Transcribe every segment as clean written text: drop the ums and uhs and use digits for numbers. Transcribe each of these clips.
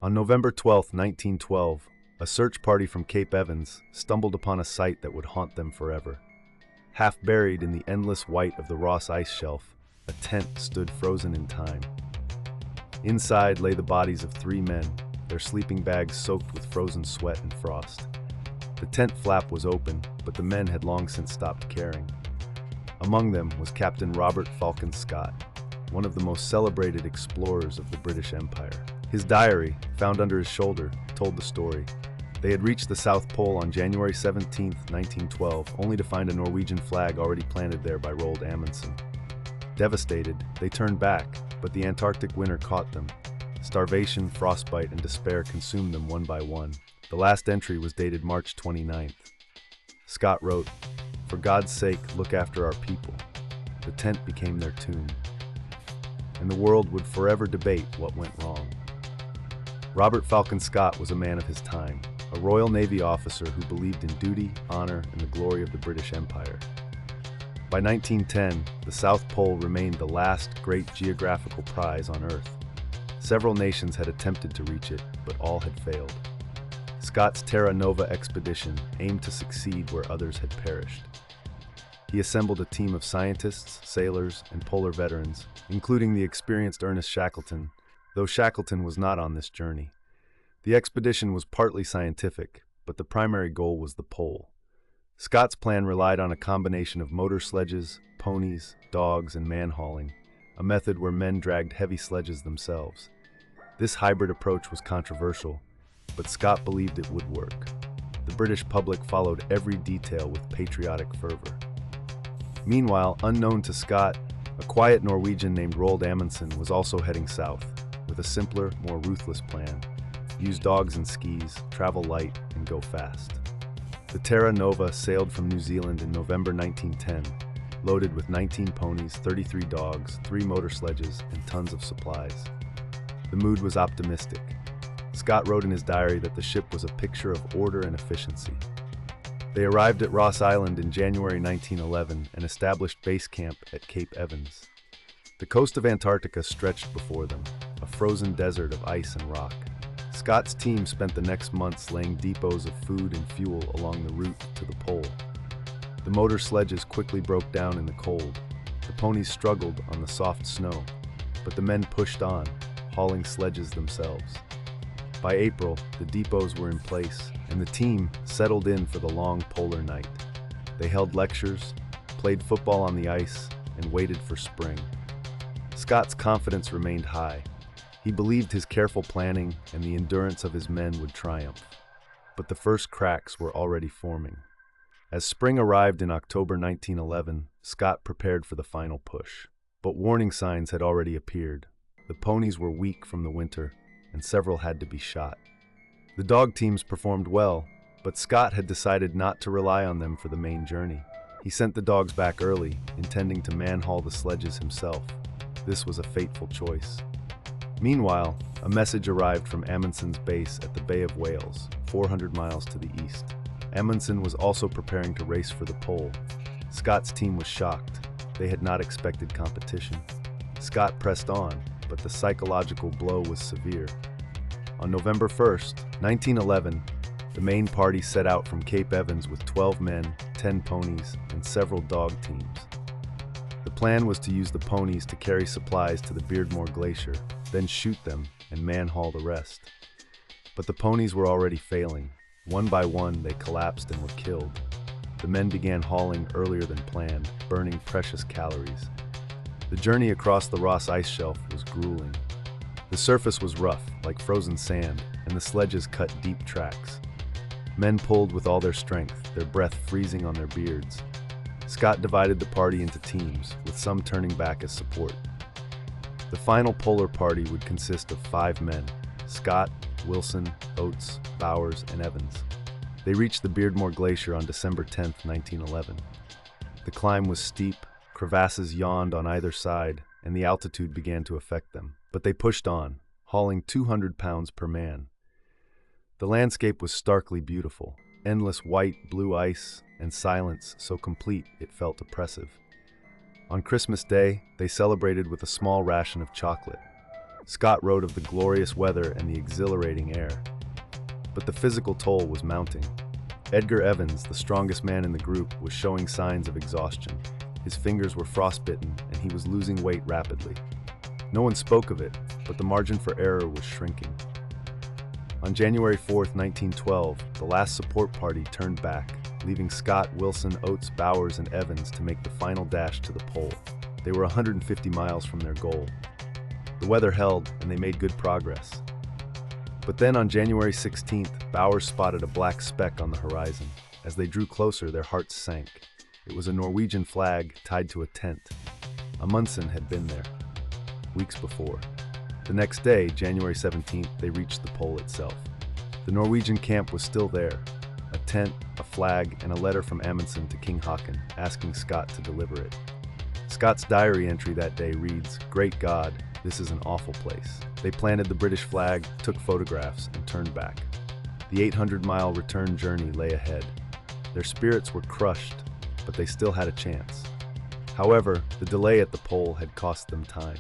On November 12, 1912, a search party from Cape Evans stumbled upon a sight that would haunt them forever. Half buried in the endless white of the Ross Ice Shelf, a tent stood frozen in time. Inside lay the bodies of 3 men, their sleeping bags soaked with frozen sweat and frost. The tent flap was open, but the men had long since stopped caring. Among them was Captain Robert Falcon Scott, one of the most celebrated explorers of the British Empire. His diary, found under his shoulder, told the story. They had reached the South Pole on January 17, 1912, only to find a Norwegian flag already planted there by Roald Amundsen. Devastated, they turned back, but the Antarctic winter caught them. Starvation, frostbite, and despair consumed them one by one. The last entry was dated March 29th. Scott wrote, "For God's sake, look after our people." The tent became their tomb, and the world would forever debate what went wrong. Robert Falcon Scott was a man of his time, a Royal Navy officer who believed in duty, honor, and the glory of the British Empire. By 1910, the South Pole remained the last great geographical prize on Earth. Several nations had attempted to reach it, but all had failed. Scott's Terra Nova Expedition aimed to succeed where others had perished. He assembled a team of scientists, sailors, and polar veterans, including the experienced Ernest Shackleton, though Shackleton was not on this journey. The expedition was partly scientific, but the primary goal was the pole. Scott's plan relied on a combination of motor sledges, ponies, dogs, and man-hauling, a method where men dragged heavy sledges themselves. This hybrid approach was controversial, but Scott believed it would work. The British public followed every detail with patriotic fervor. Meanwhile, unknown to Scott, a quiet Norwegian named Roald Amundsen was also heading south, with a simpler, more ruthless plan: use dogs and skis, travel light, and go fast. The Terra Nova sailed from New Zealand in November 1910, loaded with 19 ponies, 33 dogs, 3 motor sledges, and tons of supplies. The mood was optimistic. Scott wrote in his diary that the ship was a picture of order and efficiency. They arrived at Ross Island in January 1911 and established base camp at Cape Evans. The coast of Antarctica stretched before them, a frozen desert of ice and rock. Scott's team spent the next months laying depots of food and fuel along the route to the pole. The motor sledges quickly broke down in the cold. The ponies struggled on the soft snow, but the men pushed on, hauling sledges themselves. By April, the depots were in place, and the team settled in for the long polar night. They held lectures, played football on the ice, and waited for spring. Scott's confidence remained high. He believed his careful planning and the endurance of his men would triumph. But the first cracks were already forming. As spring arrived in October 1911, Scott prepared for the final push. But warning signs had already appeared. The ponies were weak from the winter, and several had to be shot. The dog teams performed well, but Scott had decided not to rely on them for the main journey. He sent the dogs back early, intending to man-haul the sledges himself. This was a fateful choice. Meanwhile, a message arrived from Amundsen's base at the Bay of Whales, 400 miles to the east. Amundsen was also preparing to race for the pole. Scott's team was shocked. They had not expected competition. Scott pressed on, but the psychological blow was severe. On November 1st, 1911, the main party set out from Cape Evans with 12 men, 10 ponies, and several dog teams. The plan was to use the ponies to carry supplies to the Beardmore Glacier, then shoot them and man-haul the rest. But the ponies were already failing. One by one, they collapsed and were killed. The men began hauling earlier than planned, burning precious calories. The journey across the Ross Ice Shelf was grueling. The surface was rough, like frozen sand, and the sledges cut deep tracks. Men pulled with all their strength, their breath freezing on their beards. Scott divided the party into teams, with some turning back as support. The final polar party would consist of 5 men: Scott, Wilson, Oates, Bowers, and Evans. They reached the Beardmore Glacier on December 10, 1911. The climb was steep, crevasses yawned on either side, and the altitude began to affect them. But they pushed on, hauling 200 pounds per man. The landscape was starkly beautiful, endless white, blue ice, and silence so complete it felt oppressive. On Christmas Day, they celebrated with a small ration of chocolate. Scott wrote of the glorious weather and the exhilarating air. But the physical toll was mounting. Edgar Evans, the strongest man in the group, was showing signs of exhaustion. His fingers were frostbitten, and he was losing weight rapidly. No one spoke of it, but the margin for error was shrinking. On January 4, 1912, the last support party turned back, leaving Scott, Wilson, Oates, Bowers, and Evans to make the final dash to the pole. They were 150 miles from their goal. The weather held, and they made good progress. But then on January 16th, Bowers spotted a black speck on the horizon. As they drew closer, their hearts sank. It was a Norwegian flag tied to a tent. Amundsen had been there weeks before. The next day, January 17th, they reached the pole itself. The Norwegian camp was still there. A tent, a flag, and a letter from Amundsen to King Haakon, asking Scott to deliver it. Scott's diary entry that day reads, "Great God, this is an awful place." They planted the British flag, took photographs, and turned back. The 800-mile return journey lay ahead. Their spirits were crushed, but they still had a chance. However, the delay at the pole had cost them time.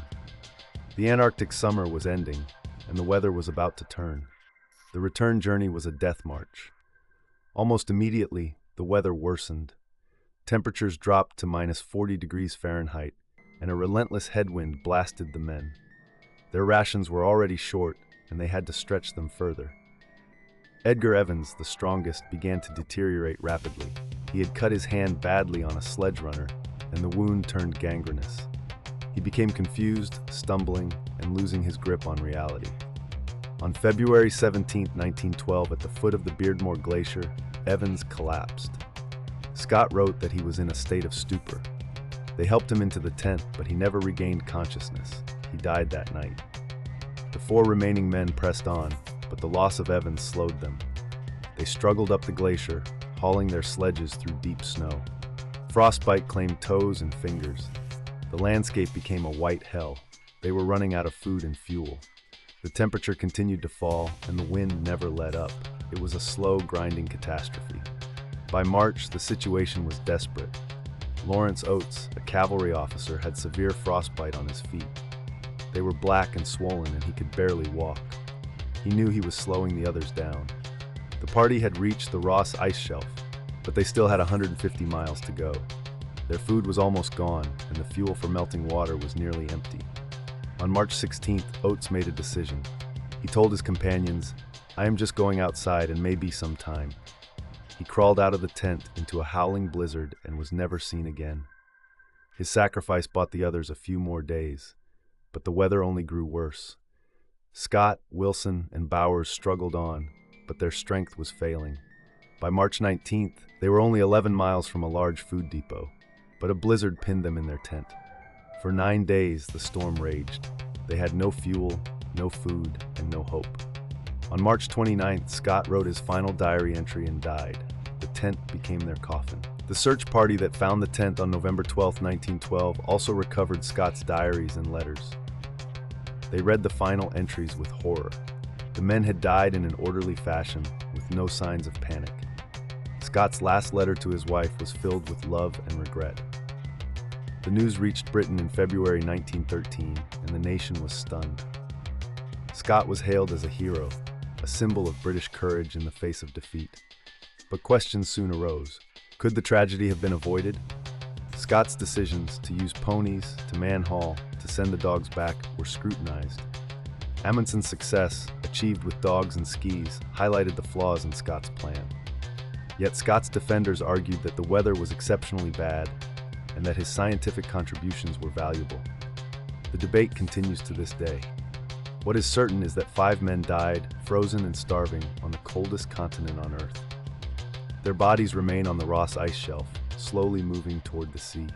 The Antarctic summer was ending, and the weather was about to turn. The return journey was a death march. Almost immediately, the weather worsened. Temperatures dropped to minus 40 degrees Fahrenheit, and a relentless headwind blasted the men. Their rations were already short, and they had to stretch them further. Edgar Evans, the strongest, began to deteriorate rapidly. He had cut his hand badly on a sledge runner, and the wound turned gangrenous. He became confused, stumbling, and losing his grip on reality. On February 17, 1912, at the foot of the Beardmore Glacier, Evans collapsed. Scott wrote that he was in a state of stupor. They helped him into the tent, but he never regained consciousness. He died that night. The 4 remaining men pressed on, but the loss of Evans slowed them. They struggled up the glacier, hauling their sledges through deep snow. Frostbite claimed toes and fingers. The landscape became a white hell. They were running out of food and fuel. The temperature continued to fall, and the wind never let up. It was a slow, grinding catastrophe. By March, the situation was desperate. Lawrence Oates, a cavalry officer, had severe frostbite on his feet. They were black and swollen, and he could barely walk. He knew he was slowing the others down. The party had reached the Ross ice shelf, but they still had 150 miles to go. Their food was almost gone, and the fuel for melting water was nearly empty. On March 16th, Oates made a decision. He told his companions, "I am just going outside and maybe some time." He crawled out of the tent into a howling blizzard and was never seen again. His sacrifice bought the others a few more days, but the weather only grew worse. Scott, Wilson, and Bowers struggled on, but their strength was failing. By March 19th, they were only 11 miles from a large food depot, but a blizzard pinned them in their tent. For 9 days, the storm raged. They had no fuel, no food, and no hope. On March 29th, Scott wrote his final diary entry and died. The tent became their coffin. The search party that found the tent on November 12, 1912, also recovered Scott's diaries and letters. They read the final entries with horror. The men had died in an orderly fashion, with no signs of panic. Scott's last letter to his wife was filled with love and regret. The news reached Britain in February 1913, and the nation was stunned. Scott was hailed as a hero, a symbol of British courage in the face of defeat. But questions soon arose. Could the tragedy have been avoided? Scott's decisions to use ponies, to man haul, to send the dogs back were scrutinized. Amundsen's success, achieved with dogs and skis, highlighted the flaws in Scott's plan. Yet Scott's defenders argued that the weather was exceptionally bad and that his scientific contributions were valuable. The debate continues to this day. What is certain is that 5 men died, frozen and starving, on the coldest continent on Earth. Their bodies remain on the Ross ice shelf, slowly moving toward the sea.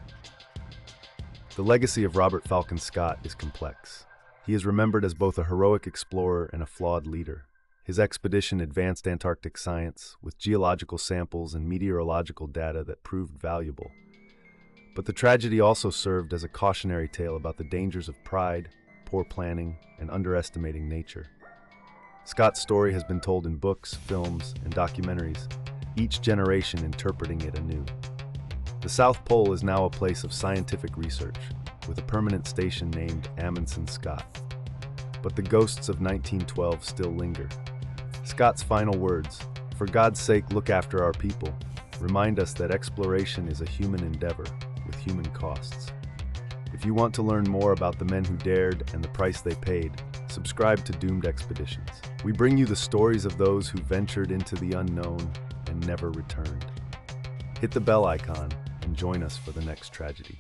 The legacy of Robert Falcon Scott is complex. He is remembered as both a heroic explorer and a flawed leader. His expedition advanced Antarctic science with geological samples and meteorological data that proved valuable. But the tragedy also served as a cautionary tale about the dangers of pride, poor planning, and underestimating nature. Scott's story has been told in books, films, and documentaries, each generation interpreting it anew. The South Pole is now a place of scientific research, with a permanent station named Amundsen Scott. but the ghosts of 1912 still linger. Scott's final words, "For God's sake, look after our people," remind us that exploration is a human endeavor with human costs. If you want to learn more about the men who dared and the price they paid, subscribe to Doomed Expeditions. We bring you the stories of those who ventured into the unknown and never returned. Hit the bell icon and join us for the next tragedy.